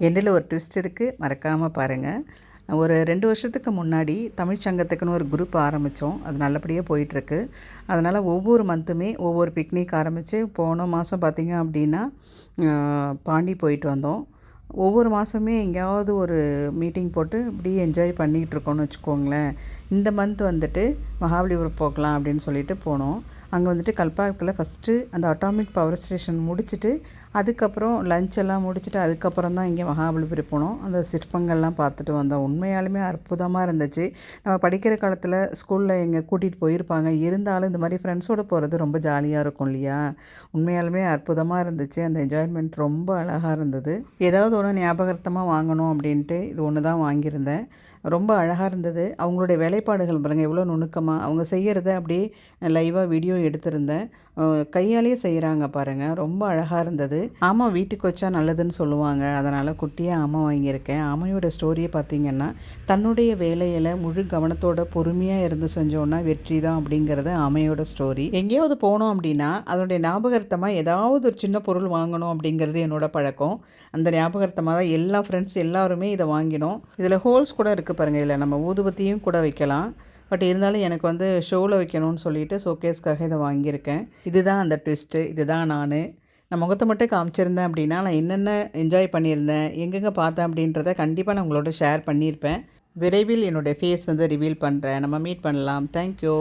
எண்டில் ஒரு ட்விஸ்ட் இருக்குது, மறக்காமல் பாருங்கள். ஒரு 2 வருஷத்துக்கு முன்னாடி தமிழ் சங்கத்துக்குன்னு ஒரு குரூப் ஆரம்பித்தோம். அது நல்லபடியாக போயிட்டுருக்கு. அதனால் ஒவ்வொரு மந்த்துமே ஒவ்வொரு பிக்னிக் ஆரம்பித்து போன மாதம் பார்த்திங்க அப்படின்னா பாண்டி போயிட்டு வந்தோம். ஒவ்வொரு மாதமே எங்கேயாவது ஒரு மீட்டிங் போட்டு இப்படி என்ஜாய் பண்ணிகிட்ருக்கோன்னு வச்சுக்கோங்களேன். இந்த மந்த் வந்துட்டு மகாபலிபுரம் போகலாம் அப்படின்னு சொல்லிட்டு போனோம். அங்கே வந்துட்டு கல்பாக்கத்தில் ஃபஸ்ட்டு அந்த அட்டாமிக் பவர் ஸ்டேஷன் முடிச்சுட்டு அதுக்கப்புறம் லஞ்ச் எல்லாம் முடிச்சுட்டு அதுக்கப்புறம் தான் இங்கே மகாபலிபுரம் போனோம். அந்த சிற்பங்கள்லாம் பார்த்துட்டு வந்தோம். உண்மையாலுமே அற்புதமாக இருந்துச்சு. நம்ம படிக்கிற காலத்தில் ஸ்கூலில் எங்கே கூட்டிகிட்டு போயிருப்பாங்க. இருந்தாலும் இந்த மாதிரி ஃப்ரெண்ட்ஸோடு போகிறது ரொம்ப ஜாலியாக இருக்கும் இல்லையா? உண்மையாலுமே அற்புதமாக இருந்துச்சு. அந்த என்ஜாய்மெண்ட் ரொம்ப அழகாக இருந்தது. ஏதாவது ஒன்று ஞாபகார்த்தமாக வாங்கணும் அப்படின்ட்டு இது ஒன்று தான் வாங்கியிருந்தேன். ரொம்ப அழகாக இருந்தது. அவங்களுடைய வேலைப்பாடுகள் பாருங்கள் எவ்வளோ நுணுக்கமாக அவங்க செய்கிறத அப்படியே லைவாக வீடியோ எடுத்திருந்தேன். கையாலேயே செய்கிறாங்க பாருங்கள், ரொம்ப அழகாக இருந்தது. ஆமாம், வீட்டுக்கு வச்சா நல்லதுன்னு சொல்லுவாங்க. அதனால் குட்டியாக ஆமை வாங்கியிருக்கேன். ஆமையோட ஸ்டோரியை பார்த்திங்கன்னா, தன்னுடைய வேலையில் முழு கவனத்தோட பொறுமையாக இருந்து செஞ்சோன்னா வெற்றி தான் அப்படிங்கிறது ஆமையோட ஸ்டோரி. எங்கேயாவது போனோம் அப்படின்னா அதனுடைய ஞாபகார்த்தமாக ஏதாவது ஒரு சின்ன பொருள் வாங்கணும் அப்படிங்கிறது என்னோட பழக்கம். அந்த ஞாபகார்த்தமாக தான் எல்லா ஃப்ரெண்ட்ஸ் எல்லாருமே இதை வாங்கினோம். இதில் ஹோல்ஸ் கூட இருக்குது பாருங்கள். இதில் நம்ம ஊதுபத்தியும் கூட வைக்கலாம். பட் இருந்தாலும் எனக்கு வந்து ஷோவில் வைக்கணும்னு சொல்லிட்டு ஷோகேஸ்க்காக இதை வாங்கியிருக்கேன். இதுதான் அந்த ட்விஸ்ட்டு. இதுதான் நான் முகத்தை மட்டும் காமிச்சிருந்தேன் அப்படின்னா நான் என்னென்ன என்ஜாய் பண்ணியிருந்தேன், எங்கெங்கே பார்த்தேன் அப்படின்றத கண்டிப்பாக நான் உங்களோட ஷேர் பண்ணியிருப்பேன். விரைவில் என்னுடைய ஃபேஸ் வந்து ரிவீல் பண்ணுறேன். நம்ம மீட் பண்ணலாம். தேங்க்யூ.